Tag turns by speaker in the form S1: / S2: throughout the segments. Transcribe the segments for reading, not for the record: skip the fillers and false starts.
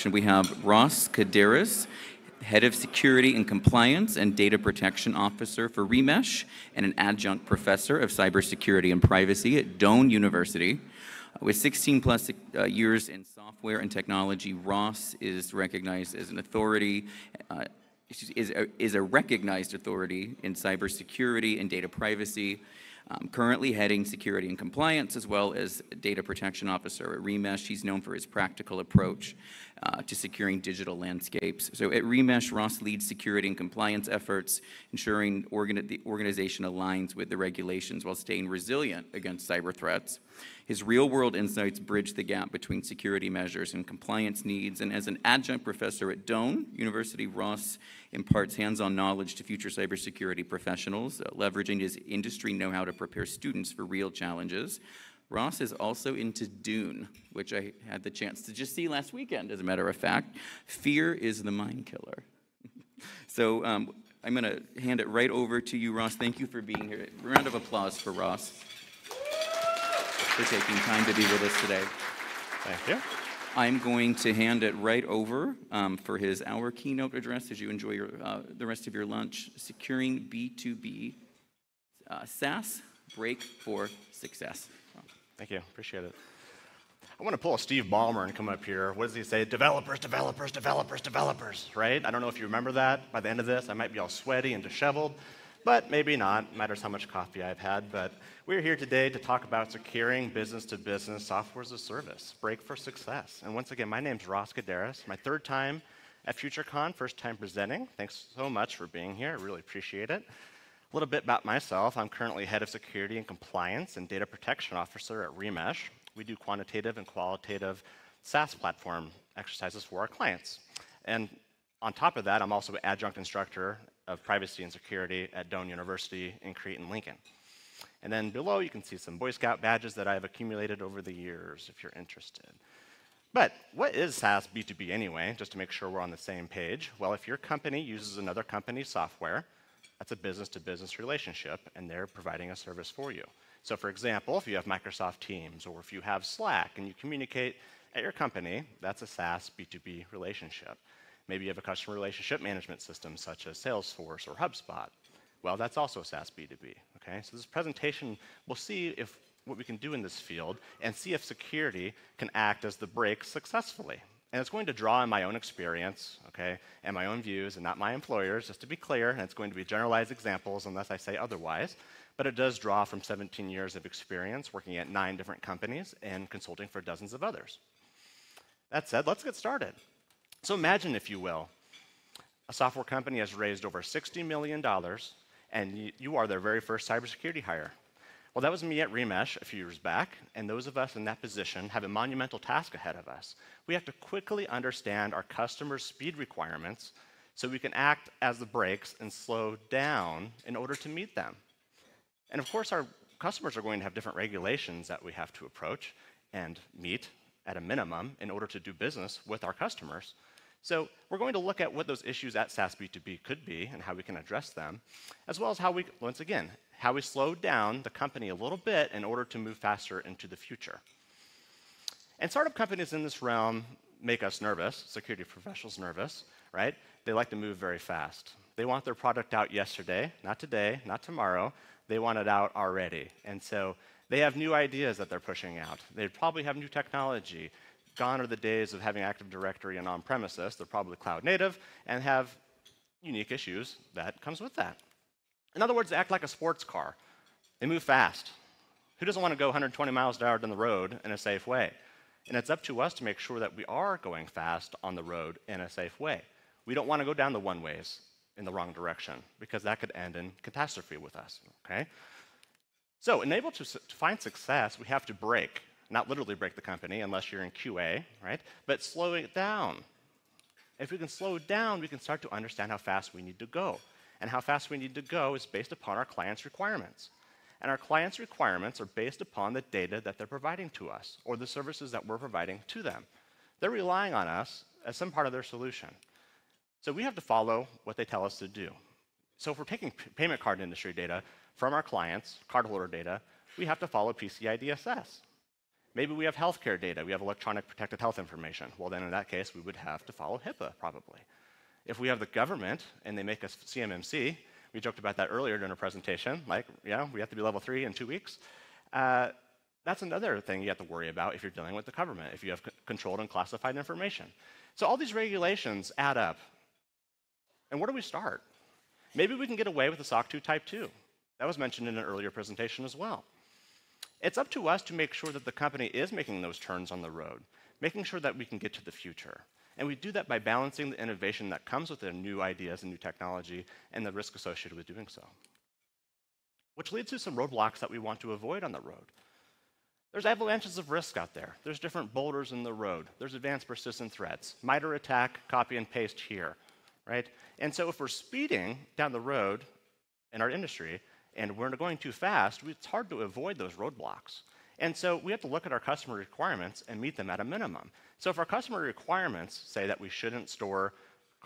S1: We have Ross Coudeyras, Head of Security and Compliance and Data Protection Officer for Remesh, and an Adjunct Professor of Cybersecurity and Privacy at Doane University. With 16 plus years in software and technology, Ross is recognized as an authority, is a recognized authority in cybersecurity and data privacy. Currently heading security and compliance, as well as data protection officer at Remesh. He's known for his practical approach to securing digital landscapes. So at Remesh, Ross leads security and compliance efforts, ensuring the organization aligns with the regulations while staying resilient against cyber threats. His real-world insights bridge the gap between security measures and compliance needs, and as an adjunct professor at Doane University, Ross imparts hands-on knowledge to future cybersecurity professionals, leveraging his industry know-how to prepare students for real challenges. Ross is also into Dune, which I had the chance to just see last weekend, as a matter of fact. Fear is the mind killer. So I'm going to hand it right over to you, Ross. Thank you for being here. A round of applause for Ross for taking time to be with us today.
S2: Thank you.
S1: I'm going to hand it right over for his hour keynote address as you enjoy the rest of your lunch. Securing B2B SaaS, break for success.
S2: Thank you. Appreciate it. I want to pull a Steve Ballmer and come up here. What does he say? Developers, developers, developers, developers, right? I don't know if you remember that. By the end of this, I might be all sweaty and disheveled, but maybe not. Matters how much coffee I've had. But we're here today to talk about securing business-to-business software as a service, break for success. And once again, my name's Ross Coudeyras. My third time at FutureCon, first time presenting. Thanks so much for being here. I really appreciate it. A little bit about myself. I'm currently Head of Security and Compliance and Data Protection Officer at Remesh. We do quantitative and qualitative SaaS platform exercises for our clients. And on top of that, I'm also an Adjunct Instructor of Privacy and Security at Doane University in Crete and Lincoln. And then below, you can see some Boy Scout badges that I've accumulated over the years, if you're interested. But what is SaaS B2B anyway, just to make sure we're on the same page? Well, if your company uses another company's software, that's a business-to-business relationship, and they're providing a service for you. So for example, if you have Microsoft Teams, or if you have Slack, and you communicate at your company, that's a SaaS B2B relationship. Maybe you have a customer relationship management system, such as Salesforce or HubSpot. Well, that's also SaaS B2B, okay? So this presentation, we'll see what we can do in this field, and see if security can act as the brake successfully. And it's going to draw on my own experience, okay, and my own views, and not my employer's, just to be clear, and it's going to be generalized examples unless I say otherwise. But it does draw from 17 years of experience working at 9 different companies and consulting for dozens of others. That said, let's get started. So imagine, if you will, a software company has raised over $60 million, and you are their very first cybersecurity hire. Well, that was me at Remesh a few years back, and those of us in that position have a monumental task ahead of us. We have to quickly understand our customers' speed requirements so we can act as the brakes and slow down in order to meet them. And of course, our customers are going to have different regulations that we have to approach and meet at a minimum in order to do business with our customers. So we're going to look at what those issues at SaaS B2B could be and how we can address them, as well as how we, once again, how we slow down the company a little bit in order to move faster into the future. And startup companies in this realm make us nervous, security professionals nervous, right? They like to move very fast. They want their product out yesterday, not today, not tomorrow. They want it out already. And so they have new ideas that they're pushing out. They probably have new technology. Gone are the days of having Active Directory and on-premises. They're probably cloud native and have unique issues that comes with that. In other words, they act like a sports car. They move fast. Who doesn't want to go 120 miles an hour down the road in a safe way? And it's up to us to make sure that we are going fast on the road in a safe way. We don't want to go down the one-ways in the wrong direction, because that could end in catastrophe with us, okay? So enabled to find success, we have to break. Not literally break the company unless you're in QA, right? But slow it down. If we can slow it down, we can start to understand how fast we need to go. And how fast we need to go is based upon our clients' requirements. And our clients' requirements are based upon the data that they're providing to us, or the services that we're providing to them. They're relying on us as some part of their solution. So we have to follow what they tell us to do. So if we're taking payment card industry data from our clients, cardholder data, we have to follow PCI DSS. Maybe we have healthcare data. We have electronic protected health information. Well, then in that case, we would have to follow HIPAA, probably. If we have the government and they make us CMMC, we joked about that earlier during a presentation, like, yeah, we have to be level 3 in 2 weeks. That's another thing you have to worry about if you're dealing with the government, if you have controlled and classified information. So all these regulations add up. And where do we start? Maybe we can get away with the SOC 2 Type 2. That was mentioned in an earlier presentation as well. It's up to us to make sure that the company is making those turns on the road, making sure that we can get to the future. And we do that by balancing the innovation that comes with the new ideas and new technology and the risk associated with doing so. Which leads to some roadblocks that we want to avoid on the road. There's avalanches of risk out there. There's different boulders in the road. There's advanced persistent threats. MITRE attack, copy and paste here, right? And so if we're speeding down the road in our industry and we're going too fast, it's hard to avoid those roadblocks. And so we have to look at our customer requirements and meet them at a minimum. So if our customer requirements say that we shouldn't store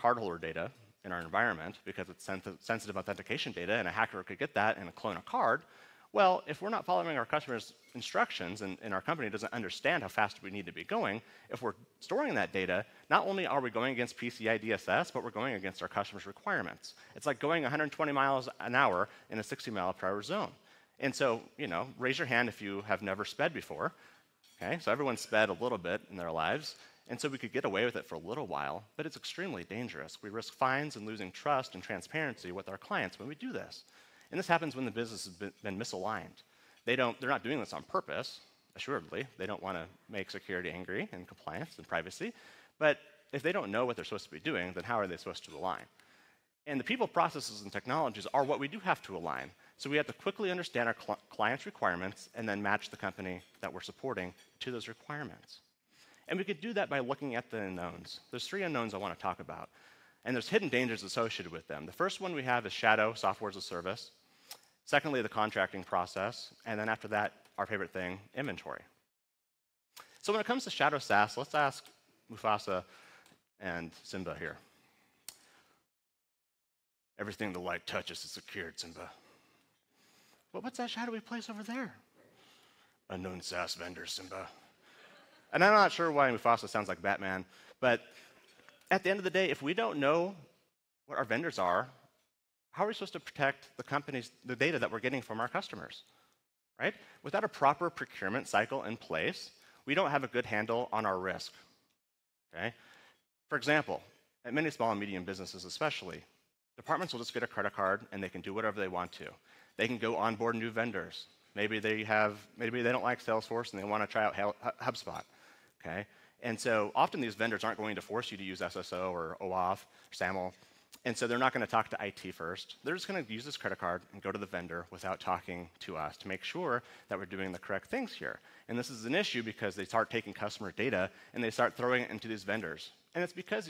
S2: cardholder data in our environment because it's sensitive authentication data and a hacker could get that and clone a card, well, if we're not following our customers' instructions and our company doesn't understand how fast we need to be going, if we're storing that data, not only are we going against PCI DSS, but we're going against our customers' requirements. It's like going 120 miles an hour in a 60-mile-per-hour zone. And so, raise your hand if you have never sped before. Okay, so everyone's sped a little bit in their lives, and so we could get away with it for a little while, but it's extremely dangerous. We risk fines and losing trust and transparency with our clients when we do this. And this happens when the business has been misaligned. They're not doing this on purpose, assuredly. They don't want to make security angry and compliance and privacy. But if they don't know what they're supposed to be doing, then how are they supposed to align? And the people, processes, and technologies are what we do have to align. So we have to quickly understand our clients' requirements and then match the company that we're supporting to those requirements. And we could do that by looking at the unknowns. There's 3 unknowns I want to talk about. And there's hidden dangers associated with them. The first one we have is shadow, software as a service. Secondly, the contracting process. And then after that, our favorite thing, inventory. So when it comes to shadow SaaS, let's ask Mufasa and Simba here. Everything the light touches is secured, Simba. Well, what's that shadowy place over there? Unknown SaaS vendor, Simba. And I'm not sure why Mufasa sounds like Batman, but at the end of the day, if we don't know what our vendors are, how are we supposed to protect the data that we're getting from our customers, right? Without a proper procurement cycle in place, we don't have a good handle on our risk, okay? For example, at many small and medium businesses especially, departments will just get a credit card and they can do whatever they want to. They can go onboard new vendors. Maybe they don't like Salesforce and they want to try out HubSpot, okay? And so often these vendors aren't going to force you to use SSO or OAuth or SAML. And so they're not going to talk to IT first. They're just going to use this credit card and go to the vendor without talking to us to make sure that we're doing the correct things here. And this is an issue because they start taking customer data and they start throwing it into these vendors. And it's because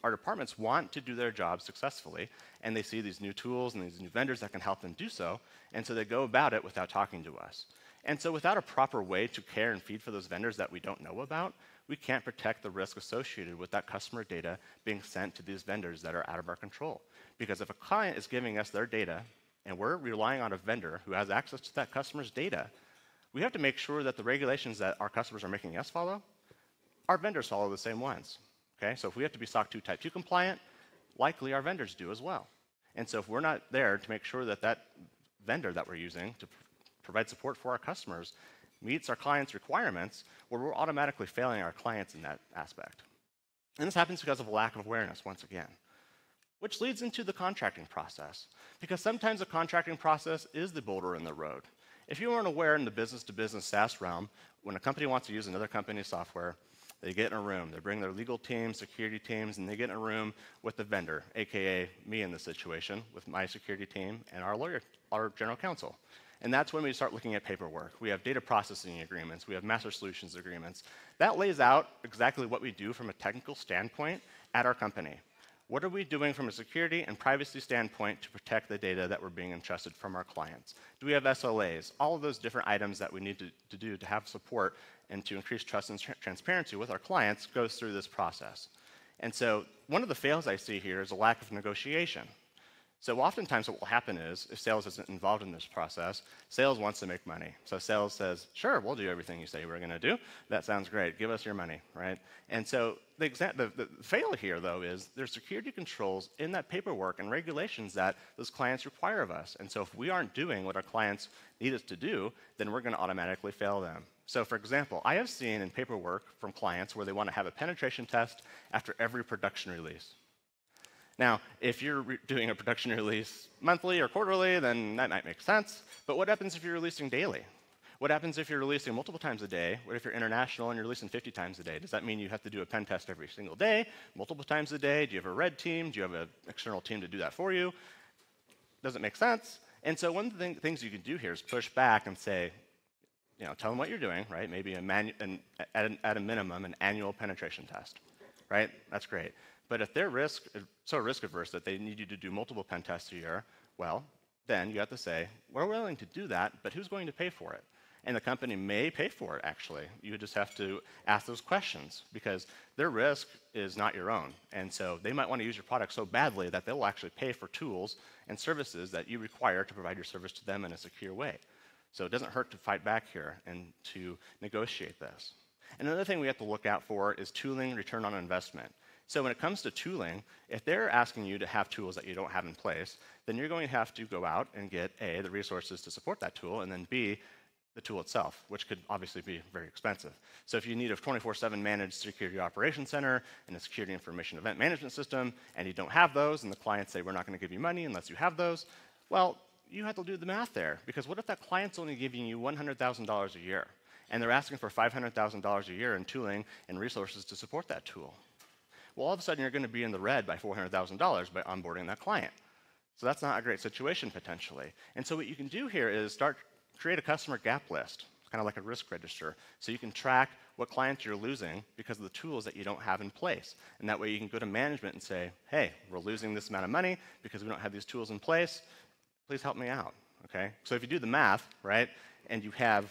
S2: our departments want to do their job successfully, and they see these new tools and these new vendors that can help them do so, and so they go about it without talking to us. And so without a proper way to care and feed for those vendors that we don't know about, we can't protect the risk associated with that customer data being sent to these vendors that are out of our control. Because if a client is giving us their data and we're relying on a vendor who has access to that customer's data, we have to make sure that the regulations that our customers are making us follow, our vendors follow the same ones. Okay? So if we have to be SOC 2 Type 2 compliant, likely our vendors do as well. And so if we're not there to make sure that that vendor that we're using to provide support for our customers meets our clients' requirements, well, we're automatically failing our clients in that aspect. And this happens because of a lack of awareness, once again. Which leads into the contracting process. Because sometimes the contracting process is the boulder in the road. If you aren't aware in the business-to-business SaaS realm, when a company wants to use another company's software, they get in a room. They bring their legal teams, security teams, and they get in a room with the vendor, aka me in this situation, with my security team and our lawyer, our general counsel. And that's when we start looking at paperwork. We have data processing agreements. We have master solutions agreements. That lays out exactly what we do from a technical standpoint at our company. What are we doing from a security and privacy standpoint to protect the data that we're being entrusted from our clients? Do we have SLAs? All of those different items that we need to do to have support and to increase trust and transparency with our clients goes through this process. And so one of the fails I see here is a lack of negotiation. So oftentimes what will happen is, if sales isn't involved in this process, sales wants to make money. So sales says, sure, we'll do everything you say we're going to do. That sounds great. Give us your money, right? And so the fail here, though, is there's security controls in that paperwork and regulations that those clients require of us. And so if we aren't doing what our clients need us to do, then we're going to automatically fail them. So for example, I have seen in paperwork from clients where they want to have a penetration test after every production release. Now, if you're doing a production release monthly or quarterly, then that might make sense. But what happens if you're releasing daily? What happens if you're releasing multiple times a day? What if you're international and you're releasing 50 times a day? Does that mean you have to do a pen test every single day, multiple times a day? Do you have a red team? Do you have an external team to do that for you? Doesn't make sense. And so one of the things you can do here is push back and say, tell them what you're doing, right? Maybe at a minimum, an annual penetration test, right? That's great. But if they're so risk averse that they need you to do multiple pen tests a year, well, then you have to say, we're willing to do that, but who's going to pay for it? And the company may pay for it, actually. You just have to ask those questions because their risk is not your own. And so they might want to use your product so badly that they'll actually pay for tools and services that you require to provide your service to them in a secure way. So it doesn't hurt to fight back here and to negotiate this. Another thing we have to look out for is tooling return on investment. So when it comes to tooling, if they're asking you to have tools that you don't have in place, then you're going to have to go out and get A, the resources to support that tool, and then B, the tool itself, which could obviously be very expensive. So if you need a 24/7 managed security operations center and a security information event management system, and you don't have those, and the clients say, we're not going to give you money unless you have those, well, you have to do the math there. Because what if that client's only giving you $100,000 a year, and they're asking for $500,000 a year in tooling and resources to support that tool? Well, all of a sudden, you're going to be in the red by $400,000 by onboarding that client. So that's not a great situation, potentially. And so what you can do here is create a customer gap list, kind of like a risk register, so you can track what clients you're losing because of the tools that you don't have in place. And that way you can go to management and say, hey, we're losing this amount of money because we don't have these tools in place. Please help me out, okay? So if you do the math, right, and you have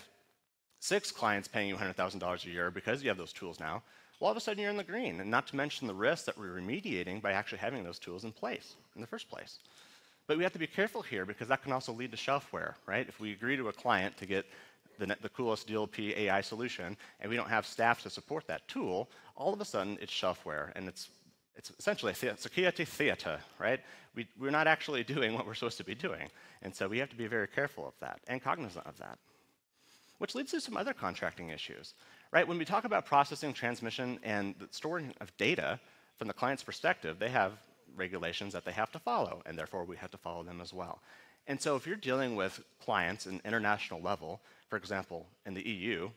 S2: 6 clients paying you $100,000 a year because you have those tools now, well, all of a sudden you're in the green, and not to mention the risk that we're remediating by actually having those tools in place in the first place. But we have to be careful here because that can also lead to shelfware, right? If we agree to a client to get the coolest DLP AI solution and we don't have staff to support that tool, all of a sudden it's shelfware, and it's essentially security theater, right? We're not actually doing what we're supposed to be doing, and so we have to be very careful of that and cognizant of that. Which leads to some other contracting issues. Right, when we talk about processing, transmission, and the storing of data, from the client's perspective, they have regulations that they have to follow, and therefore we have to follow them as well. And so if you're dealing with clients at an international level, for example, in the EU,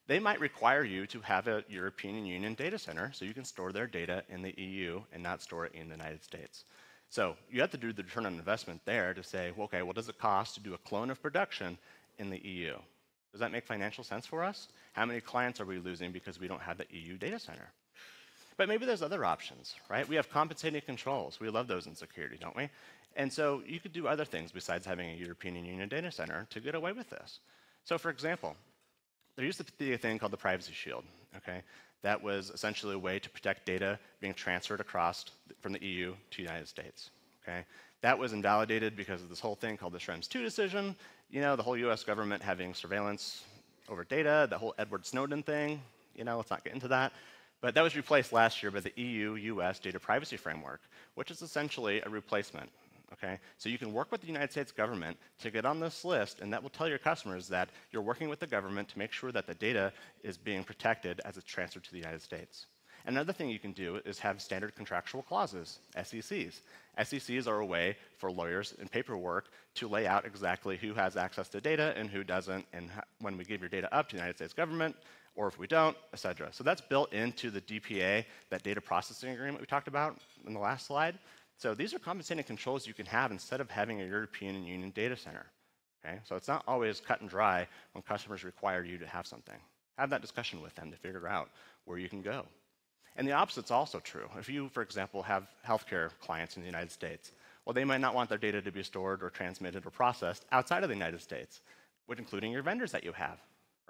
S2: they might require you to have a European Union data center so you can store their data in the EU and not store it in the United States. So you have to do the return on investment there to say, well, okay, what does it cost to do a clone of production in the EU? Does that make financial sense for us? How many clients are we losing because we don't have the EU data center? But maybe there's other options, right? We have compensating controls. We love those in security, don't we? And so you could do other things besides having a European Union data center to get away with this. So for example, there used to be a thing called the Privacy Shield, okay? That was essentially a way to protect data being transferred across from the EU to the United States, okay? That was invalidated because of this whole thing called the Schrems II decision. The whole US government having surveillance over data, the whole Edward Snowden thing, let's not get into that. But that was replaced last year by the EU-US Data Privacy Framework, which is essentially a replacement, okay? So you can work with the United States government to get on this list, and that will tell your customers that you're working with the government to make sure that the data is being protected as it's transferred to the United States. Another thing you can do is have standard contractual clauses, SECs. SECs are a way for lawyers in paperwork to lay out exactly who has access to data and who doesn't, and when we give your data up to the United States government, or if we don't, et cetera. So that's built into the DPA, that data processing agreement we talked about in the last slide. So these are compensating controls you can have instead of having a European Union data center. Okay? So it's not always cut and dry when customers require you to have something. Have that discussion with them to figure out where you can go. And the opposite's also true. If you, for example, have healthcare clients in the United States, well, they might not want their data to be stored or transmitted or processed outside of the United States, including your vendors that you have,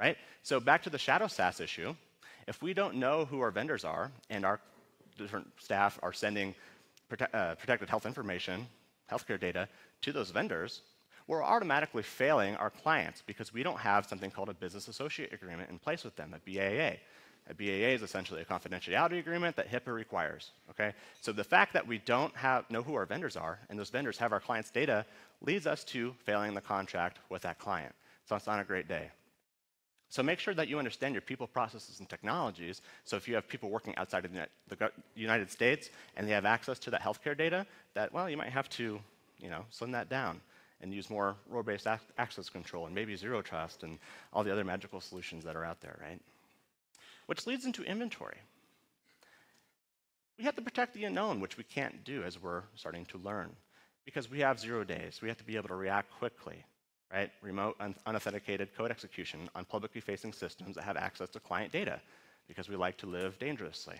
S2: right? So back to the shadow SaaS issue, if we don't know who our vendors are and our different staff are sending protected health information healthcare data to those vendors, we're automatically failing our clients because we don't have something called a business associate agreement in place with them, a BAA. A BAA is essentially a confidentiality agreement that HIPAA requires, okay? So the fact that we don't know who our vendors are, and those vendors have our clients' data, leads us to failing the contract with that client. So it's not a great day. So make sure that you understand your people, processes, and technologies. So if you have people working outside of the United States and they have access to that healthcare data, that, well, you might have to, slim that down and use more role-based access control and maybe zero trust and all the other magical solutions that are out there, right? Which leads into inventory. We have to protect the unknown, which we can't do as we're starting to learn, because we have 0 days. We have to be able to react quickly, right? Remote, unauthenticated code execution on publicly facing systems that have access to client data, because we like to live dangerously.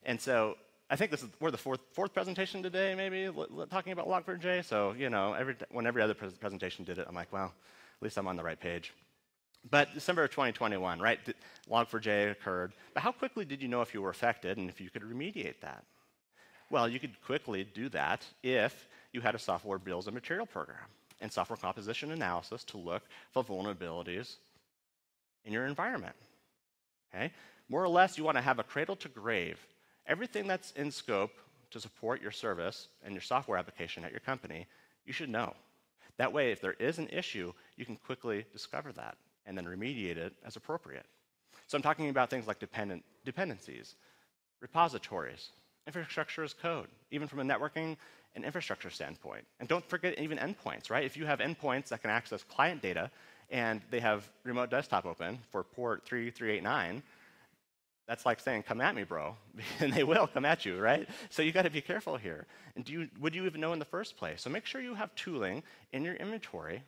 S2: And so I think we're the fourth presentation today, maybe, talking about Log4j. So, when every other presentation did it, I'm like, well, at least I'm on the right page. But December of 2021, right, Log4j occurred. But how quickly did you know if you were affected and if you could remediate that? Well, you could quickly do that if you had a software bills and material program and software composition analysis to look for vulnerabilities in your environment. Okay? More or less, you want to have a cradle to grave. Everything that's in scope to support your service and your software application at your company, you should know. That way, if there is an issue, you can quickly discover that and then remediate it as appropriate. So I'm talking about things like dependencies, repositories, infrastructure as code, even from a networking and infrastructure standpoint. And don't forget even endpoints, right? If you have endpoints that can access client data and they have remote desktop open for port 3389, that's like saying, come at me, bro. And they will come at you, right? So you got to be careful here. And would you even know in the first place? So make sure you have tooling in your inventory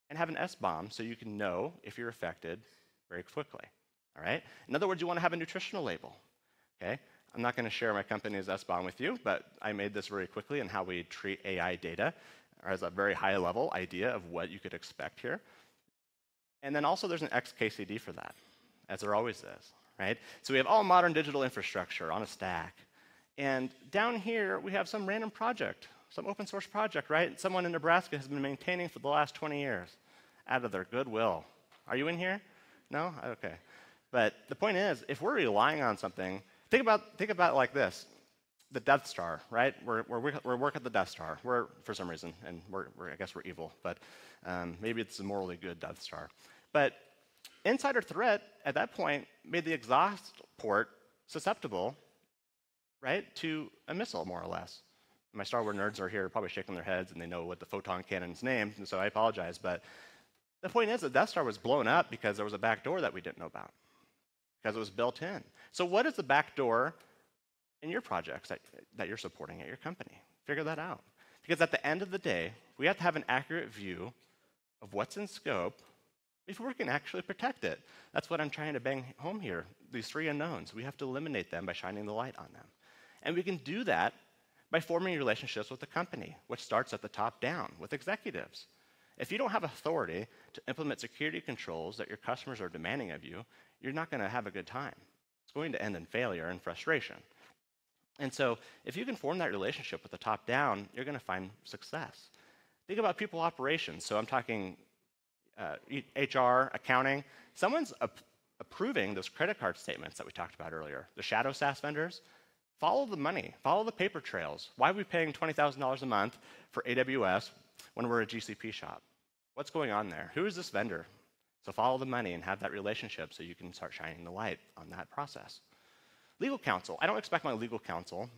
S2: and have an SBOM so you can know if you're affected very quickly, all right? In other words, you want to have a nutritional label, okay? I'm not going to share my company's SBOM with you, but I made this very quickly in how we treat AI data as a very high-level idea of what you could expect here. And then also there's an XKCD for that, as there always is, right? So we have all modern digital infrastructure on a stack. And down here, we have some random project, some open source project, right? Someone in Nebraska has been maintaining for the last 20 years out of their goodwill. Are you in here? No? Okay. But the point is, if we're relying on something, think about it like this. The Death Star, right? We're working at the Death Star. We're, for some reason, and I guess we're evil, but maybe it's a morally good Death Star. But insider threat, at that point, made the exhaust port susceptible, right, to a missile, more or less. My Star Wars nerds are here probably shaking their heads, and they know what the photon cannon's named, and so I apologize. But the point is, the Death Star was blown up because there was a back door that we didn't know about, because it was built in. So what is the back door in your projects that you're supporting at your company? Figure that out. Because at the end of the day, we have to have an accurate view of what's in scope before we can actually protect it. That's what I'm trying to bang home here. These three unknowns, we have to eliminate them by shining the light on them. And we can do that by forming relationships with the company, which starts at the top down with executives. If you don't have authority to implement security controls that your customers are demanding of you, you're not going to have a good time. It's going to end in failure and frustration. And so if you can form that relationship with the top down, you're going to find success. Think about people operations. So I'm talking HR, accounting. Someone's approving those credit card statements that we talked about earlier. The shadow SaaS vendors, follow the money, follow the paper trails. Why are we paying $20,000 a month for AWS when we're a GCP shop? What's going on there? Who is this vendor? So follow the money and have that relationship so you can start shining the light on that process. Legal counsel. I don't expect my legal counsel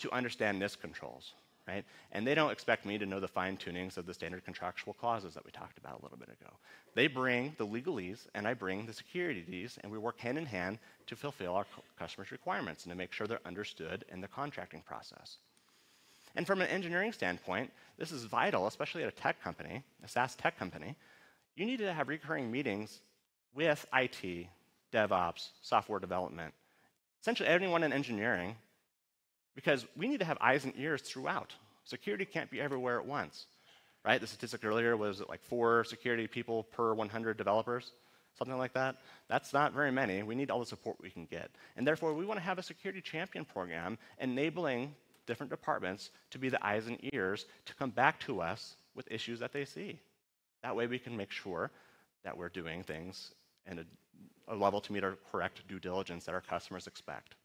S2: to understand NIST controls, right? And they don't expect me to know the fine tunings of the standard contractual clauses that we talked about a little bit ago. They bring the legalese and I bring the securities, and we work hand in hand to fulfill our customers' requirements and to make sure they're understood in the contracting process. And from an engineering standpoint, this is vital, especially at a tech company, a SaaS tech company. You need to have recurring meetings with IT, DevOps, software development, essentially everyone in engineering, because we need to have eyes and ears throughout. Security can't be everywhere at once, right? The statistic earlier was like 4 security people per 100 developers, something like that. That's not very many. We need all the support we can get. And therefore, we want to have a security champion program enabling different departments to be the eyes and ears to come back to us with issues that they see. That way we can make sure that we're doing things in a level to meet our correct due diligence that our customers expect.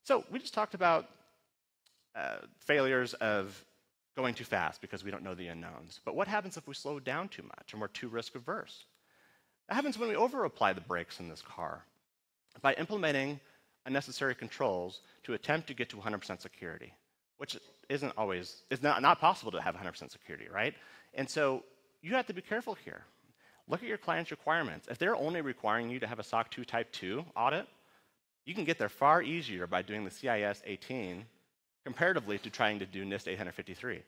S2: So we just talked about failures of going too fast because we don't know the unknowns. But what happens if we slow down too much and we're too risk averse? That happens when we over-apply the brakes in this car by implementing unnecessary controls to attempt to get to 100% security, which isn't always, it's not possible to have 100% security, right? And so you have to be careful here. Look at your client's requirements. If they're only requiring you to have a SOC 2 Type 2 audit, you can get there far easier by doing the CIS 18 comparatively to trying to do NIST 853,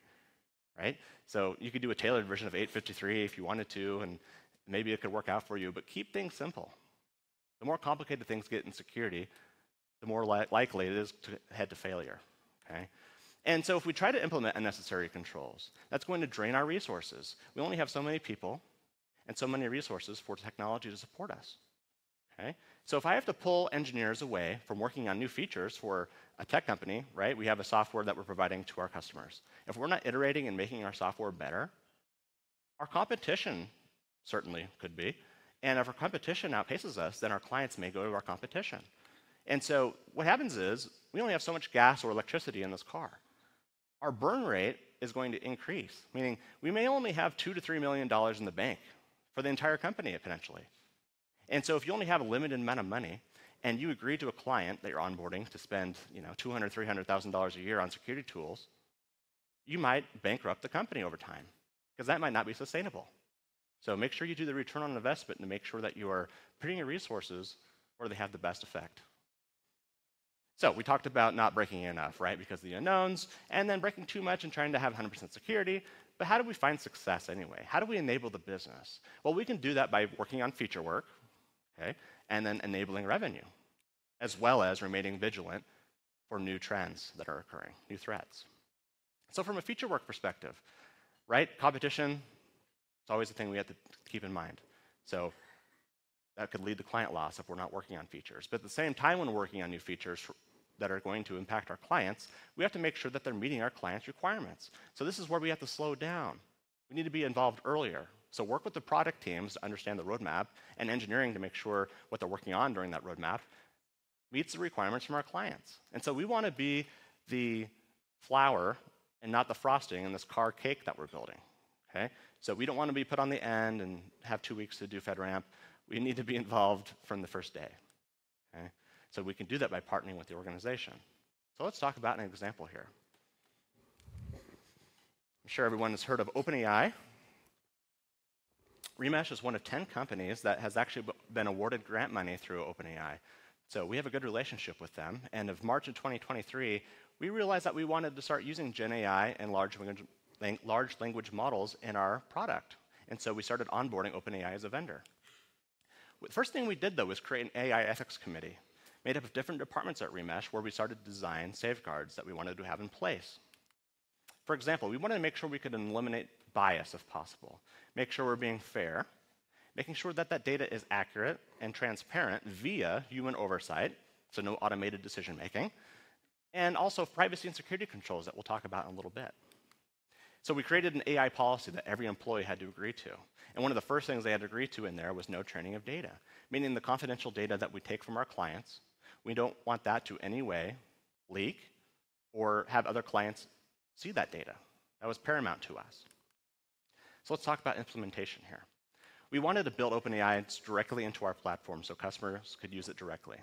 S2: right? So you could do a tailored version of 853 if you wanted to, and maybe it could work out for you, but keep things simple. The more complicated things get in security, the more likely it is to head to failure, okay? And so if we try to implement unnecessary controls, that's going to drain our resources. We only have so many people and so many resources for technology to support us, okay? So if I have to pull engineers away from working on new features for a tech company, right? We have a software that we're providing to our customers. If we're not iterating and making our software better, our competition certainly could be. And if our competition outpaces us, then our clients may go to our competition. And so what happens is we only have so much gas or electricity in this car. Our burn rate is going to increase, meaning we may only have $2 to $3 million in the bank for the entire company potentially. And so if you only have a limited amount of money and you agree to a client that you're onboarding to spend $200,000, $300,000 a year on security tools, you might bankrupt the company over time because that might not be sustainable. So make sure you do the return on investment to make sure that you are putting your resources where they have the best effect. So we talked about not breaking enough, right, because of the unknowns, and then breaking too much and trying to have 100% security. But how do we find success anyway? How do we enable the business? Well, we can do that by working on feature work, okay, and then enabling revenue, as well as remaining vigilant for new trends that are occurring, new threats. So from a feature work perspective, right, competition, it's always a thing we have to keep in mind. So that could lead to client loss if we're not working on features. But at the same time, when we're working on new features that are going to impact our clients, we have to make sure that they're meeting our clients' requirements. So this is where we have to slow down. We need to be involved earlier. So work with the product teams to understand the roadmap and engineering to make sure what they're working on during that roadmap meets the requirements from our clients. And so we want to be the flour and not the frosting in this car cake that we're building. Okay? So we don't want to be put on the end and have 2 weeks to do FedRAMP. We need to be involved from the first day. Okay? So we can do that by partnering with the organization. So let's talk about an example here. I'm sure everyone has heard of OpenAI. Remesh is one of 10 companies that has actually been awarded grant money through OpenAI. So we have a good relationship with them. And of March of 2023, we realized that we wanted to start using Gen AI and large language models in our product. And so we started onboarding OpenAI as a vendor. The first thing we did, though, was create an AI ethics committee made up of different departments at Remesh where we started to design safeguards that we wanted to have in place. For example, we wanted to make sure we could eliminate bias if possible, make sure we're being fair, making sure that that data is accurate and transparent via human oversight, so no automated decision making, and also privacy and security controls that we'll talk about in a little bit. So we created an AI policy that every employee had to agree to. And one of the first things they had to agree to in there was no training of data, meaning the confidential data that we take from our clients, we don't want that to any way leak or have other clients see that data. That was paramount to us. So let's talk about implementation here. We wanted to build OpenAI directly into our platform so customers could use it directly.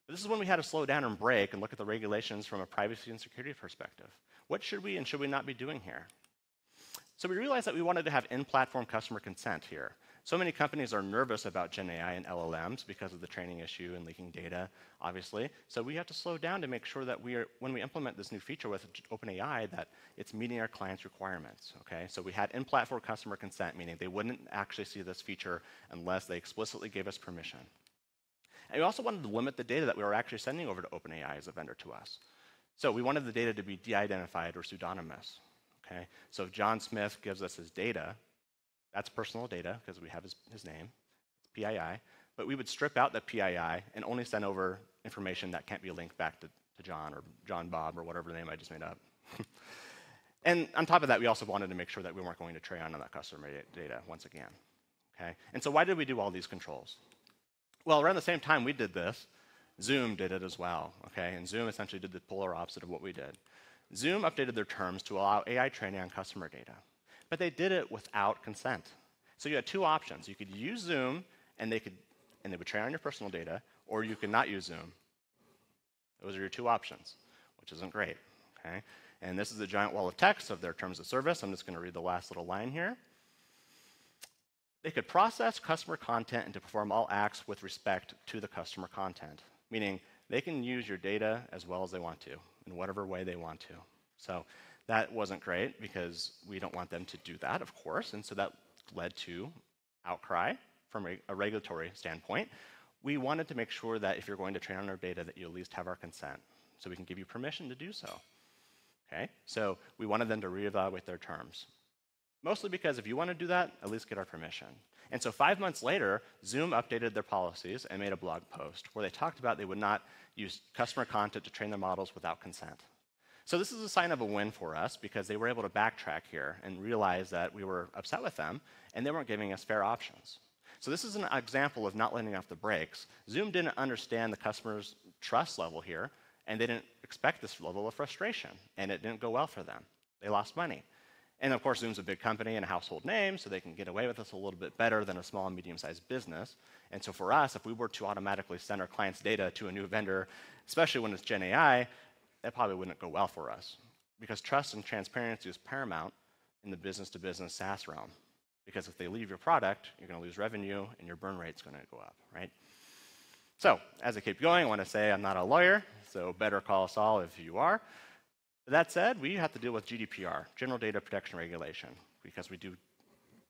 S2: But this is when we had to slow down and break and look at the regulations from a privacy and security perspective. What should we and should we not be doing here? So we realized that we wanted to have in-platform customer consent here. So many companies are nervous about Gen AI and LLMs because of the training issue and leaking data, obviously. So we have to slow down to make sure that when we implement this new feature with OpenAI, that it's meeting our clients' requirements. Okay? So we had in-platform customer consent, meaning they wouldn't actually see this feature unless they explicitly gave us permission. And we also wanted to limit the data that we were actually sending over to OpenAI as a vendor to us. So we wanted the data to be de-identified or pseudonymous. Okay? So if John Smith gives us his data, that's personal data because we have his name, it's PII, but we would strip out the PII and only send over information that can't be linked back to to John or John Bob or whatever name I just made up. And on top of that, we also wanted to make sure that we weren't going to trade on that customer data once again. Okay? And so why did we do all these controls? Well, around the same time we did this, Zoom did it as well. Okay? And Zoom essentially did the polar opposite of what we did. Zoom updated their terms to allow AI training on customer data, but they did it without consent. So you had two options. You could use Zoom, and they would train on your personal data, or you could not use Zoom. Those are your two options, which isn't great. Okay? And this is a giant wall of text of their terms of service. I'm just going to read the last little line here. They could process customer content and to perform all acts with respect to the customer content, meaning they can use your data as well as they want to, in whatever way they want to. So that wasn't great because we don't want them to do that, of course, and so that led to outcry from a regulatory standpoint. We wanted to make sure that if you're going to train on our data that you at least have our consent, so we can give you permission to do so. Okay? So we wanted them to reevaluate their terms. Mostly because if you want to do that, at least get our permission. And so 5 months later, Zoom updated their policies and made a blog post where they talked about they would not use customer content to train their models without consent. So this is a sign of a win for us because they were able to backtrack here and realize that we were upset with them and they weren't giving us fair options. So this is an example of not letting off the brakes. Zoom didn't understand the customer's trust level here, and they didn't expect this level of frustration, and it didn't go well for them. They lost money. And of course, Zoom's a big company and a household name, so they can get away with this a little bit better than a small and medium-sized business. And so for us, if we were to automatically send our clients' data to a new vendor, especially when it's Gen AI, that probably wouldn't go well for us. Because trust and transparency is paramount in the business-to-business SaaS realm. Because if they leave your product, you're going to lose revenue, and your burn rate's going to go up, right? So as I keep going, I want to say I'm not a lawyer, so better call us all if you are. That said, we have to deal with GDPR, General Data Protection Regulation, because we do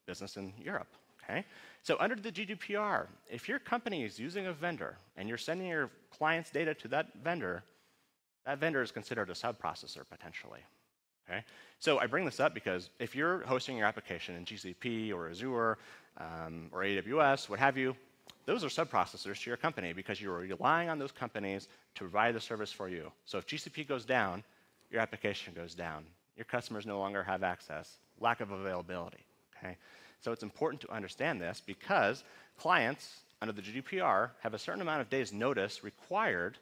S2: business in Europe, okay? So under the GDPR, if your company is using a vendor and you're sending your client's data to that vendor is considered a sub-processor potentially, okay? So I bring this up because if you're hosting your application in GCP or Azure or AWS, what have you, those are sub-processors to your company because you're relying on those companies to provide the service for you. So if GCP goes down, your application goes down. Your customers no longer have access, lack of availability, okay? So it's important to understand this because clients under the GDPR have a certain amount of days notice required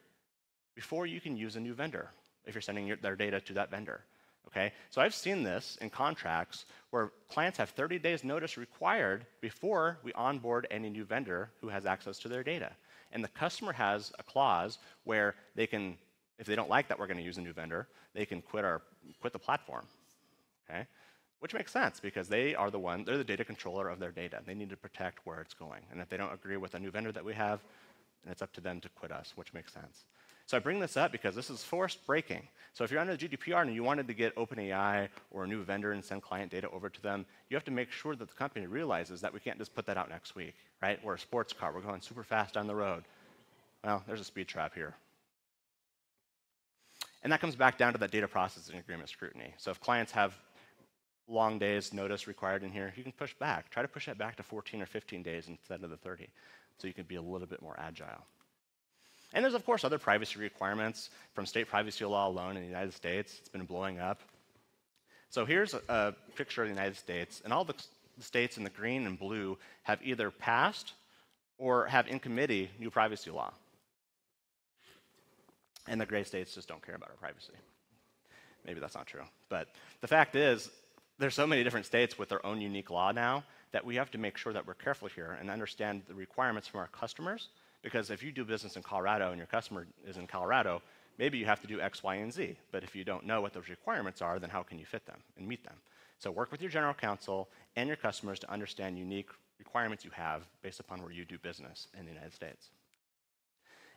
S2: before you can use a new vendor if you're sending their data to that vendor, okay? So I've seen this in contracts where clients have 30 days notice required before we onboard any new vendor who has access to their data. And the customer has a clause where they can, if they don't like that we're going to use a new vendor, they can quit the platform, okay? Which makes sense because they're the data controller of their data. They need to protect where it's going. And if they don't agree with a new vendor that we have, then it's up to them to quit us, which makes sense. So I bring this up because this is forced breaking. So if you're under the GDPR and you wanted to get OpenAI or a new vendor and send client data over to them, you have to make sure that the company realizes that we can't just put that out next week, right? We're a sports car. We're going super fast down the road. Well, there's a speed trap here. And that comes back down to that data processing agreement scrutiny. So if clients have long days notice required in here, you can push back. Try to push that back to 14 or 15 days instead of the 30, so you can be a little bit more agile. And there's, of course, other privacy requirements from state privacy law alone in the United States. It's been blowing up. So here's a picture of the United States, and all the states in the green and blue have either passed or have in committee new privacy law. And the gray states just don't care about our privacy. Maybe that's not true. But the fact is, there's so many different states with their own unique law now that we have to make sure that we're careful here and understand the requirements from our customers. Because if you do business in Colorado and your customer is in Colorado, maybe you have to do X, Y, and Z. But if you don't know what those requirements are, then how can you fit them and meet them? So work with your general counsel and your customers to understand unique requirements you have based upon where you do business in the United States.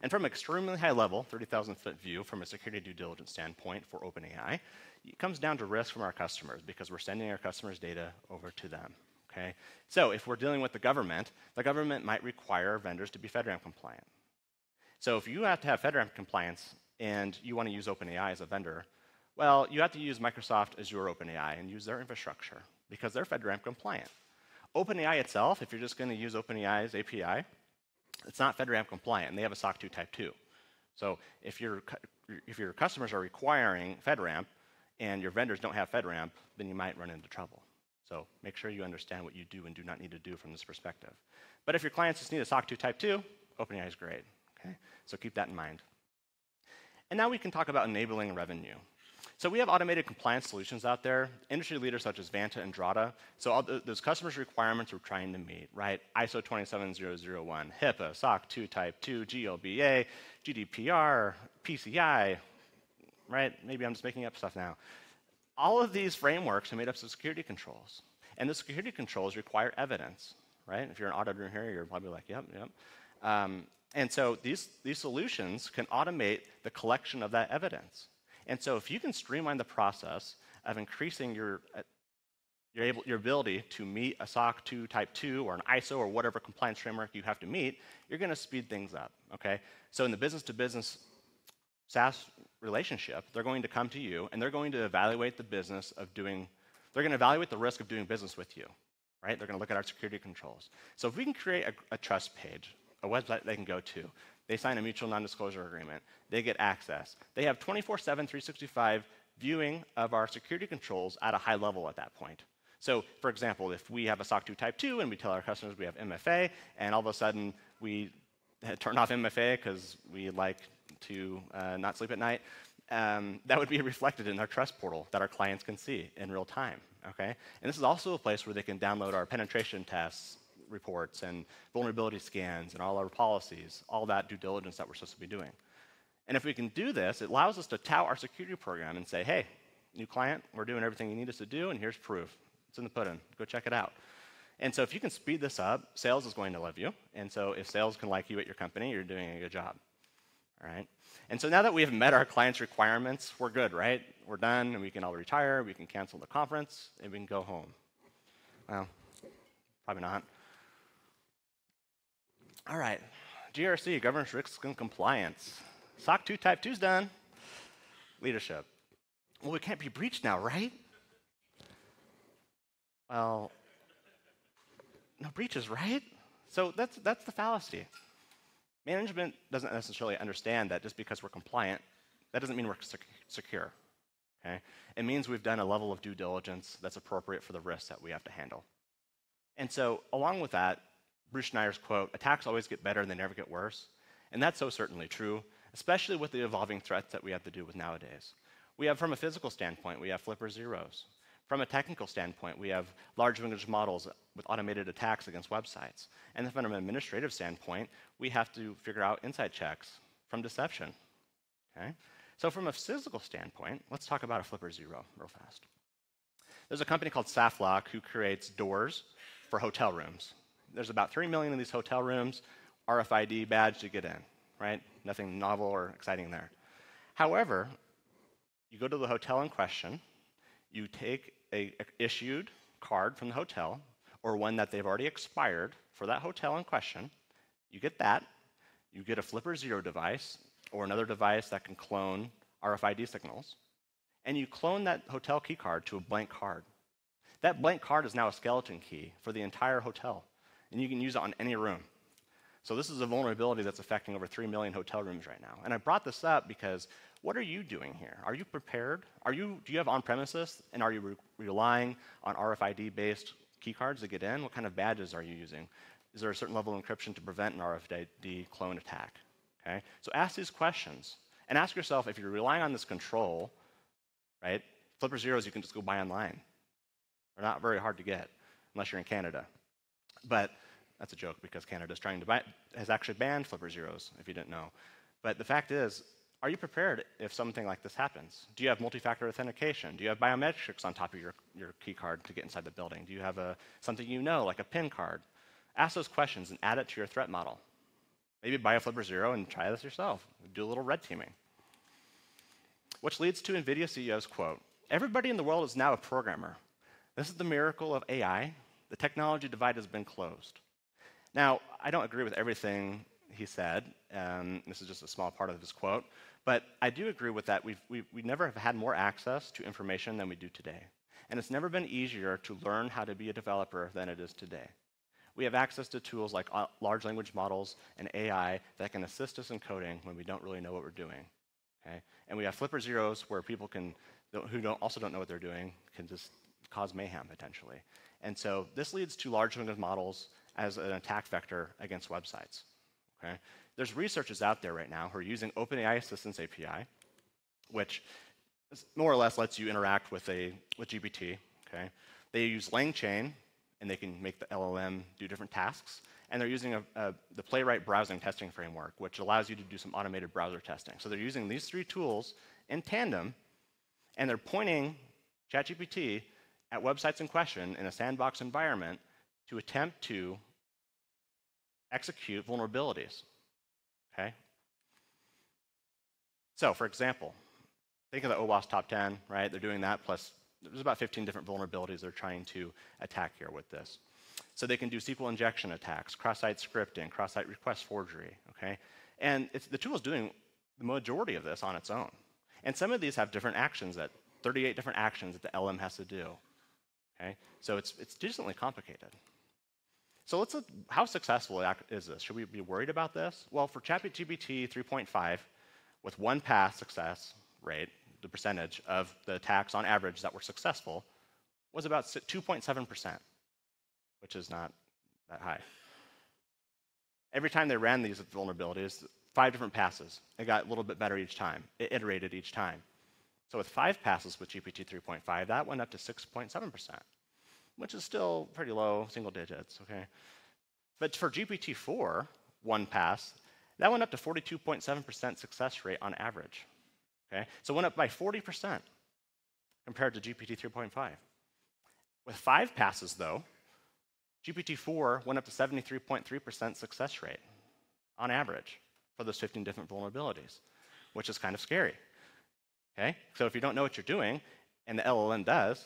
S2: And from an extremely high level, 30,000-foot view from a security due diligence standpoint for OpenAI, it comes down to risk from our customers because we're sending our customers' data over to them. Okay? So if we're dealing with the government might require vendors to be FedRAMP compliant. So if you have to have FedRAMP compliance and you want to use OpenAI as a vendor, well, you have to use Microsoft Azure OpenAI and use their infrastructure because they're FedRAMP compliant. OpenAI itself, if you're just going to use OpenAI's API, it's not FedRAMP compliant, and they have a SOC 2 Type 2. So if your customers are requiring FedRAMP and your vendors don't have FedRAMP, then you might run into trouble. So make sure you understand what you do and do not need to do from this perspective. But if your clients just need a SOC 2 Type 2, OpenAI is great. Okay? So keep that in mind. And now we can talk about enabling revenue. So we have automated compliance solutions out there, industry leaders such as Vanta and Drata. So all those customers' requirements we're trying to meet, right? ISO 27001, HIPAA, SOC 2 Type 2, GLBA, GDPR, PCI, right? Maybe I'm just making up stuff now. All of these frameworks are made up of security controls. And the security controls require evidence, right? If you're an auditor here, you're probably like, yep. And so these solutions can automate the collection of that evidence. And so if you can streamline the process of increasing your ability to meet a SOC 2 Type 2 or an ISO or whatever compliance framework you have to meet, you're going to speed things up, okay? So in the business-to-business SaaS relationship, they're going to come to you and they're going to evaluate they're going to evaluate the risk of doing business with you, right? They're going to look at our security controls. So if we can create a trust page, a website they can go to, they sign a mutual non-disclosure agreement, they get access. They have 24/7, 365 viewing of our security controls at a high level at that point. So for example, if we have a SOC 2 Type 2 and we tell our customers we have MFA, and all of a sudden we turn off MFA because we like to not sleep at night, that would be reflected in our trust portal that our clients can see in real time, okay? And this is also a place where they can download our penetration tests, reports and vulnerability scans and all our policies, all that due diligence that we're supposed to be doing. And if we can do this, it allows us to tout our security program and say, hey, new client, we're doing everything you need us to do, and here's proof. It's in the pudding. Go check it out. And so if you can speed this up, sales is going to love you. And so if sales can like you at your company, you're doing a good job. All right? And so now that we have met our clients' requirements, we're good, right? We're done, and we can all retire, we can cancel the conference, and we can go home. Well, probably not. All right, GRC, governance, risk, and compliance. SOC 2 Type 2's done. Leadership. Well, we can't be breached now, right? Well, no breaches, right? So that's the fallacy. Management doesn't necessarily understand that just because we're compliant, that doesn't mean we're secure. Okay? It means we've done a level of due diligence that's appropriate for the risks that we have to handle. And so along with that, Bruce Schneier's quote, attacks always get better and they never get worse. And that's so certainly true, especially with the evolving threats that we have to deal with nowadays. We have, from a physical standpoint, we have flipper zeros. From a technical standpoint, we have large language models with automated attacks against websites. And then from an administrative standpoint, we have to figure out inside checks from deception. Okay? So from a physical standpoint, let's talk about a flipper zero real fast. There's a company called SafLock who creates doors for hotel rooms. There's about 3 million of these hotel rooms, RFID badge to get in, right? Nothing novel or exciting there. However, you go to the hotel in question, you take an issued card from the hotel, or one that they've already expired for that hotel in question, you get that, you get a flipper zero device, or another device that can clone RFID signals, and you clone that hotel key card to a blank card. That blank card is now a skeleton key for the entire hotel, and you can use it on any room. So this is a vulnerability that's affecting over 3 million hotel rooms right now. And I brought this up because what are you doing here? Are you prepared? Do you have on-premises, and are you relying on RFID-based key cards to get in? What kind of badges are you using? Is there a certain level of encryption to prevent an RFID clone attack? Okay? So ask these questions, and ask yourself if you're relying on this control, right? Flipper zeros you can just go buy online. They're not very hard to get, unless you're in Canada. But that's a joke because Canada's has actually banned flipper zeros, if you didn't know. But the fact is, are you prepared if something like this happens? Do you have multi-factor authentication? Do you have biometrics on top of your key card to get inside the building? Do you have something you know, like a PIN card? Ask those questions and add it to your threat model. Maybe buy a flipper zero and try this yourself. Do a little red teaming. Which leads to NVIDIA CEO's quote, "Everybody in the world is now a programmer. This is the miracle of AI. The technology divide has been closed." Now, I don't agree with everything he said. This is just a small part of his quote. But I do agree with that. We never have had more access to information than we do today. And it's never been easier to learn how to be a developer than it is today. We have access to tools like large language models and AI that can assist us in coding when we don't really know what we're doing. Okay? And we have flipper zeros where people who also don't know what they're doing can just cause mayhem potentially. And so this leads to large language models as an attack vector against websites. Okay? There's researchers out there right now who are using OpenAI Assistance API, which more or less lets you interact with GPT. Okay? They use LangChain, and they can make the LLM do different tasks. And they're using the Playwright browsing testing framework, which allows you to do some automated browser testing. So they're using these three tools in tandem, and they're pointing ChatGPT at websites in question in a sandbox environment to attempt to execute vulnerabilities. Okay? So, for example, think of the OWASP top 10, right? They're doing that, plus there's about 15 different vulnerabilities they're trying to attack here with this. So they can do SQL injection attacks, cross-site scripting, cross-site request forgery, okay? And the tool is doing the majority of this on its own. And some of these have different actions, 38 different actions that the LM has to do, okay? So it's decently complicated. So let's look, how successful is this? Should we be worried about this? Well, for ChatGPT 3.5, with one pass success rate, the percentage of the attacks on average that were successful was about 2.7%, which is not that high. Every time they ran these vulnerabilities, 5 different passes. It got a little bit better each time. It iterated each time. So with 5 passes with GPT 3.5, that went up to 6.7%, which is still pretty low, single digits, okay? But for GPT-4, one pass, that went up to 42.7% success rate on average, okay? So it went up by 40% compared to GPT 3.5. With 5 passes, though, GPT-4 went up to 73.3% success rate on average for those 15 different vulnerabilities, which is kind of scary, okay? So if you don't know what you're doing, and the LLM does,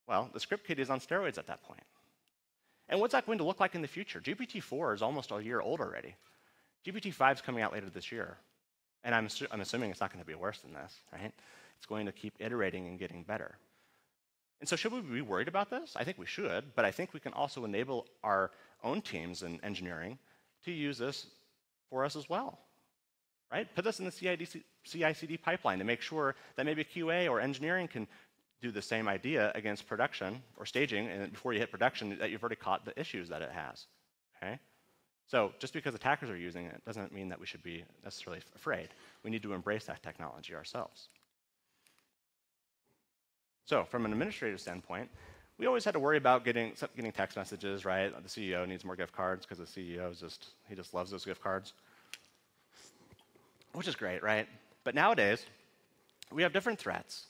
S2: well, the script kiddie is on steroids at that point. And what's that going to look like in the future? GPT-4 is almost a year old already. GPT-5 is coming out later this year. And I'm assuming it's not going to be worse than this, right? It's going to keep iterating and getting better. And so should we be worried about this? I think we should, but I think we can also enable our own teams in engineering to use this for us as well, right? Put this in the CI/CD pipeline to make sure that maybe QA or engineering can do the same idea against production or staging, and before you hit production, that you've already caught the issues that it has, okay? So just because attackers are using it doesn't mean that we should be necessarily afraid. We need to embrace that technology ourselves. So from an administrative standpoint, we always had to worry about getting text messages, right? The CEO needs more gift cards because the CEO he just loves those gift cards, which is great, right? But nowadays, we have different threats.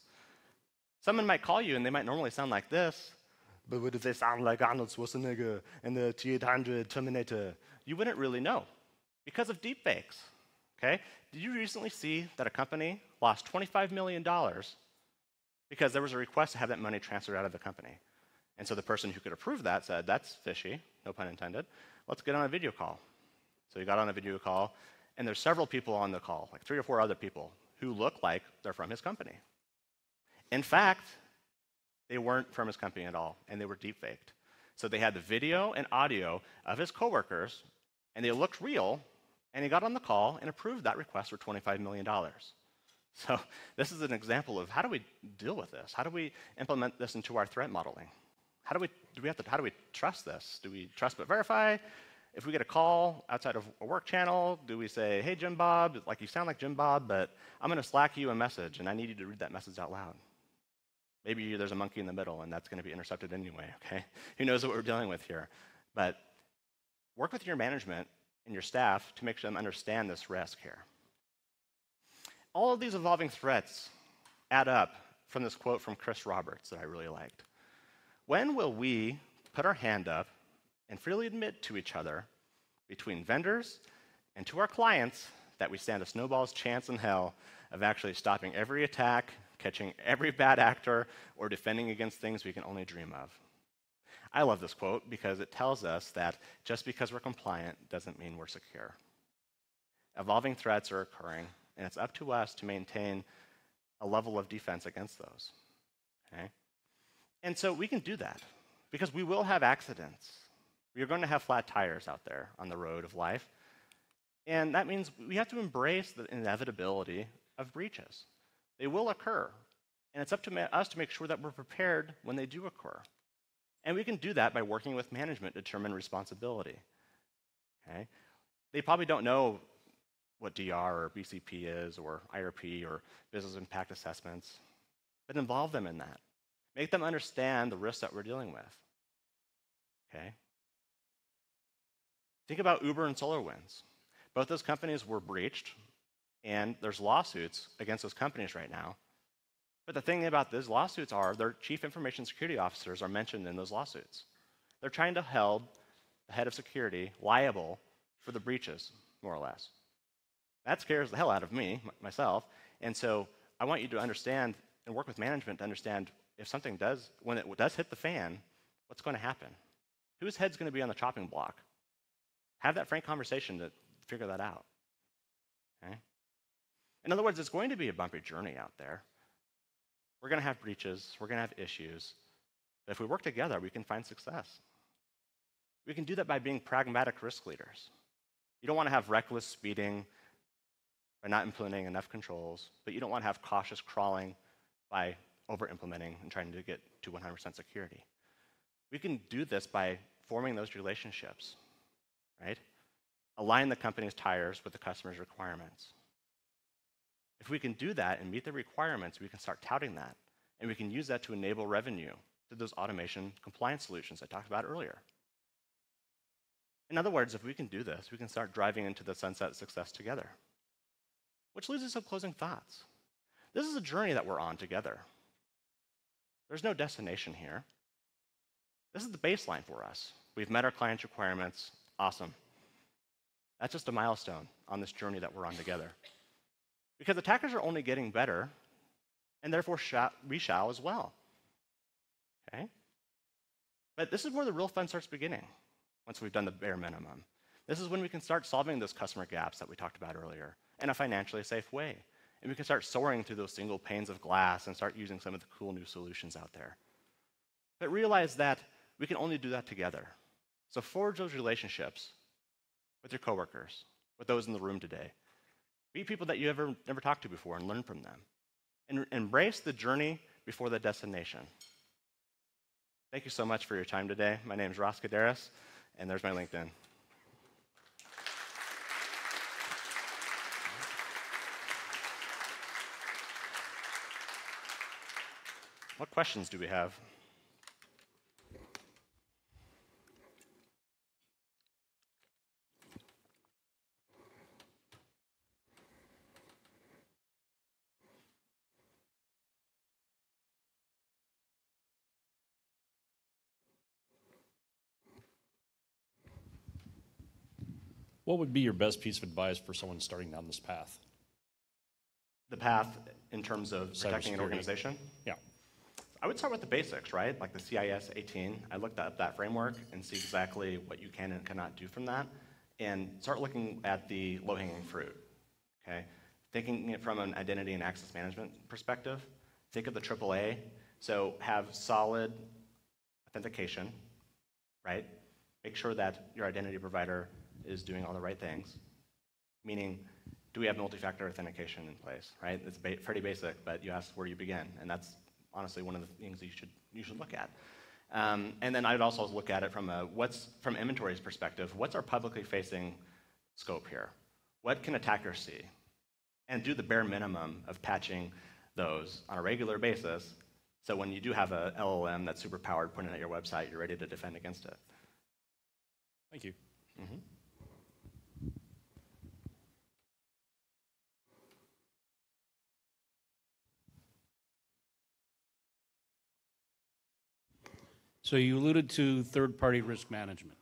S2: Someone might call you and they might normally sound like this, but what if they sound like Arnold Schwarzenegger and the T-800 Terminator? You wouldn't really know because of deepfakes, okay? Did you recently see that a company lost $25 million because there was a request to have that money transferred out of the company? And so the person who could approve that said, that's fishy, no pun intended. Let's get on a video call. So he got on a video call, and there's several people on the call, like 3 or 4 other people, who look like they're from his company. In fact, they weren't from his company at all, and they were deepfaked. So they had the video and audio of his coworkers, and they looked real, and he got on the call and approved that request for $25 million. So this is an example of how do we deal with this? How do we implement this into our threat modeling? How do we trust this? Do we trust but verify? If we get a call outside of a work channel, do we say, hey, Jim Bob, like you sound like Jim Bob, but I'm going to Slack you a message, and I need you to read that message out loud. Maybe there's a monkey in the middle, and that's going to be intercepted anyway, okay? Who knows what we're dealing with here? But work with your management and your staff to make sure them understand this risk here. All of these evolving threats add up from this quote from Chris Roberts that I really liked. When will we put our hand up and freely admit to each other, between vendors and to our clients, that we stand a snowball's chance in hell of actually stopping every attack, catching every bad actor, or defending against things we can only dream of? I love this quote because it tells us that just because we're compliant doesn't mean we're secure. Evolving threats are occurring, and it's up to us to maintain a level of defense against those, okay? And so we can do that because we will have accidents. We are going to have flat tires out there on the road of life. And that means we have to embrace the inevitability of breaches. They will occur. And it's up to us to make sure that we're prepared when they do occur. And we can do that by working with management to determine responsibility. Okay? They probably don't know what DR or BCP is, or IRP, or business impact assessments, but involve them in that. Make them understand the risks that we're dealing with. Okay? Think about Uber and SolarWinds. Both those companies were breached, and there's lawsuits against those companies right now. But the thing about those lawsuits are their chief information security officers are mentioned in those lawsuits. They're trying to hold the head of security liable for the breaches, more or less. That scares the hell out of me, myself. And so I want you to understand and work with management to understand if something does, when it does hit the fan, what's going to happen? Whose head's going to be on the chopping block? Have that frank conversation to figure that out. Okay? In other words, it's going to be a bumpy journey out there. We're going to have breaches, we're going to have issues. But if we work together, we can find success. We can do that by being pragmatic risk leaders. You don't want to have reckless speeding by not implementing enough controls, but you don't want to have cautious crawling by over-implementing and trying to get to 100% security. We can do this by forming those relationships, right? Align the company's tires with the customer's requirements. If we can do that and meet the requirements, we can start touting that, and we can use that to enable revenue to those automation compliance solutions I talked about earlier. In other words, if we can do this, we can start driving into the sunset success together. Which leads to some closing thoughts. This is a journey that we're on together. There's no destination here. This is the baseline for us. We've met our clients' requirements. Awesome. That's just a milestone on this journey that we're on together. Because attackers are only getting better, and therefore we shall as well. Okay? But this is where the real fun starts beginning, once we've done the bare minimum. This is when we can start solving those customer gaps that we talked about earlier in a financially safe way. And we can start soaring through those single panes of glass and start using some of the cool new solutions out there. But realize that we can only do that together. So forge those relationships with your coworkers, with those in the room today. Be people that you never talked to before and learn from them. And embrace the journey before the destination. Thank you so much for your time today. My name is Coudeyras, and there's my LinkedIn. What questions do we have?
S3: What would be your best piece of advice for someone starting down this path?
S2: The path in terms of protecting an organization?
S3: Yeah.
S2: I would start with the basics, right? Like the CIS 18. I looked at that framework and see exactly what you can and cannot do from that, and start looking at the low-hanging fruit, okay? Thinking it from an identity and access management perspective, think of the AAA. So have solid authentication, right? Make sure that your identity provider is doing all the right things, meaning, do we have multi-factor authentication in place, right? It's pretty basic, but you ask where you begin, and that's honestly one of the things you should look at. And then I'd also look at it from inventory's perspective. What's our publicly facing scope here? What can attackers see? And do the bare minimum of patching those on a regular basis, so when you do have a LLM that's super powered pointing at your website, you're ready to defend against it.
S3: Thank you.
S2: Mm-hmm.
S4: So you alluded to third-party risk management.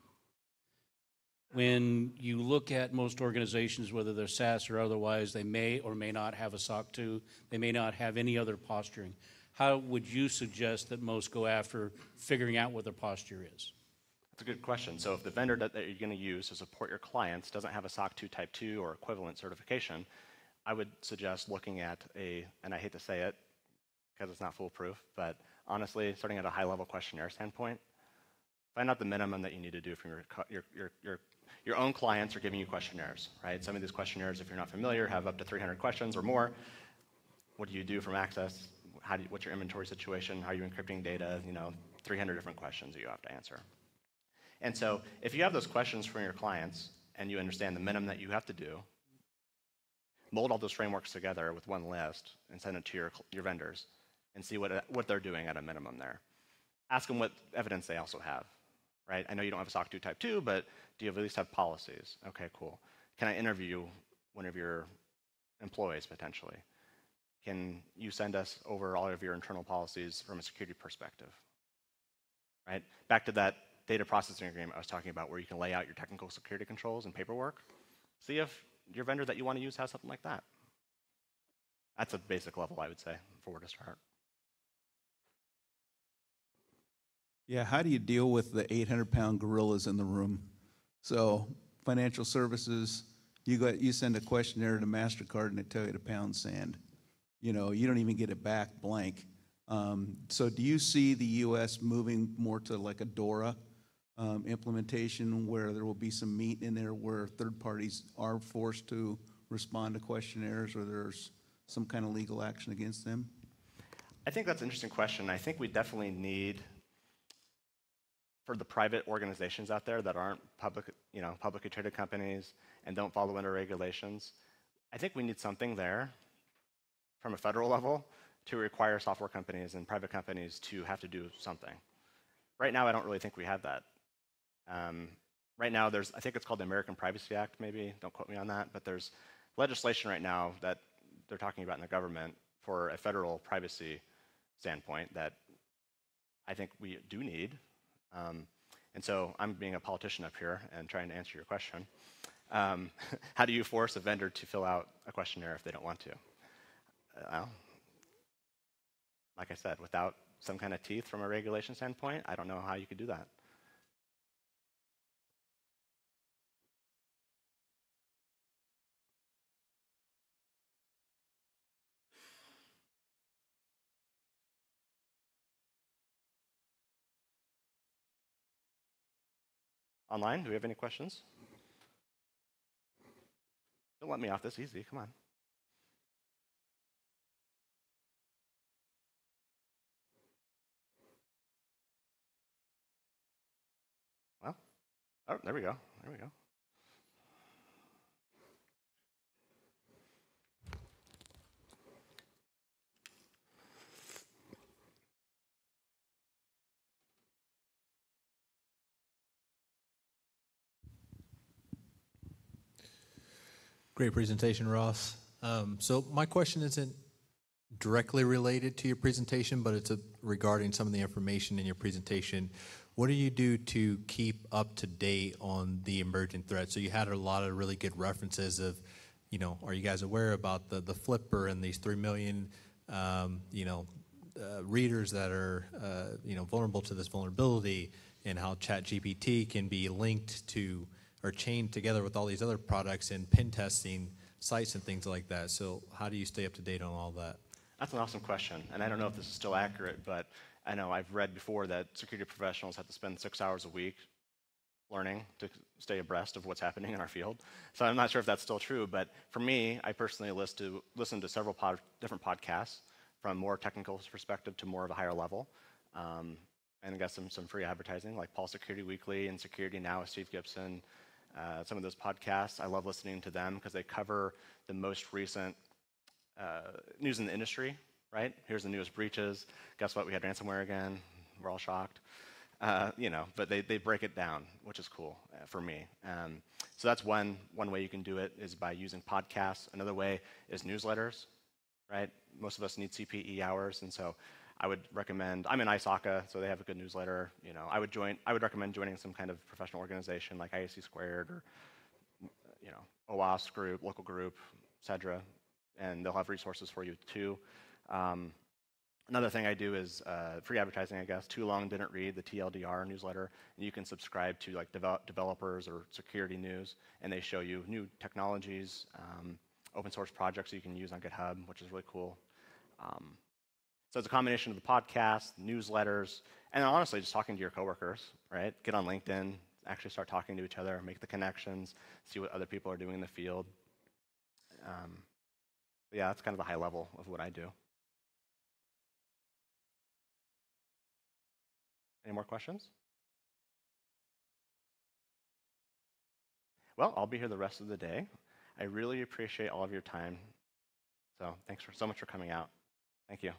S4: When you look at most organizations, whether they're SaaS or otherwise, they may or may not have a SOC 2. They may not have any other posturing. How would you suggest that most go after figuring out what their posture is?
S2: That's a good question. So if the vendor that you're going to use to support your clients doesn't have a SOC 2 Type 2 or equivalent certification, I would suggest looking at and I hate to say it because it's not foolproof, but honestly, starting at a high-level questionnaire standpoint, Find out the minimum that you need to do from your own clients are giving you questionnaires, right? Some of these questionnaires, if you're not familiar, have up to 300 questions or more. What do you do from access? What's your inventory situation? How are you encrypting data? 300 different questions that you have to answer. And so if you have those questions from your clients and you understand the minimum that you have to do, mold all those frameworks together with one list and send it to your vendors and see what they're doing at a minimum there. Ask them what evidence they also have, right? I know you don't have a SOC 2 Type 2, but do you at least have policies? Okay, cool. Can I interview one of your employees potentially? Can you send us over all of your internal policies from a security perspective, right? Back to that data processing agreement I was talking about where you can lay out your technical security controls and paperwork. See if your vendor that you want to use has something like that. That's a basic level, I would say, for where to start.
S5: Yeah, how do you deal with the 800-pound gorillas in the room? So financial services, you send a questionnaire to MasterCard and they tell you to pound sand. You don't even get it back blank. So do you see the U.S. moving more to like a DORA implementation where there will be some meat in there where third parties are forced to respond to questionnaires or there's some kind of legal action against them?
S2: I think that's an interesting question. I think we definitely need, for the private organizations out there that aren't publicly traded companies and don't follow under regulations, I think we need something there from a federal level to require software companies and private companies to have to do something. Right now, I don't really think we have that. Right now, I think it's called the American Privacy Act, maybe, don't quote me on that, but there's legislation right now that they're talking about in the government for a federal privacy standpoint that I think we do need. And so I'm being a politician up here and trying to answer your question. How do you force a vendor to fill out a questionnaire if they don't want to? Well, like I said, without some kind of teeth from a regulation standpoint, I don't know how you could do that. Online, do we have any questions? Don't let me off this easy, come on. Well, oh, there we go, there we go.
S6: Great presentation, Ross. So my question isn't directly related to your presentation, but it's regarding some of the information in your presentation. What do you do to keep up to date on the emerging threats? So you had a lot of really good references of, are you guys aware about the Flipper and these 3 million, readers that are, vulnerable to this vulnerability, and how ChatGPT can be linked to or chained together with all these other products and pen testing sites and things like that. So how do you stay up to date on all that?
S2: That's an awesome question, and I don't know if this is still accurate, but I know I've read before that security professionals have to spend 6 hours a week learning to stay abreast of what's happening in our field. So I'm not sure if that's still true, but for me, I personally listen to several different podcasts from more technical perspective to more of a higher level, and I got some free advertising like Paul Security Weekly and Security Now with Steve Gibson. Some of those podcasts, I love listening to them because they cover the most recent news in the industry, right? Here's the newest breaches. Guess what? We had ransomware again. We're all shocked. But they break it down, which is cool for me. So that's one way you can do it is by using podcasts. Another way is newsletters, right? Most of us need CPE hours, and so I would recommend, I'm in ISACA, so they have a good newsletter. I would recommend joining some kind of professional organization like IAC Squared or, OWASP group, local group, etc. And they'll have resources for you too. Another thing I do is free advertising, I guess. Too Long Didn't Read, the TLDR newsletter. And you can subscribe to like developers or security news, and they show you new technologies, open source projects you can use on GitHub, which is really cool. So it's a combination of the podcast, newsletters, and honestly, just talking to your coworkers, right? Get on LinkedIn, actually start talking to each other, make the connections, see what other people are doing in the field. Yeah, that's kind of the high level of what I do. Any more questions? Well, I'll be here the rest of the day. I really appreciate all of your time. So thanks so much for coming out. Thank you.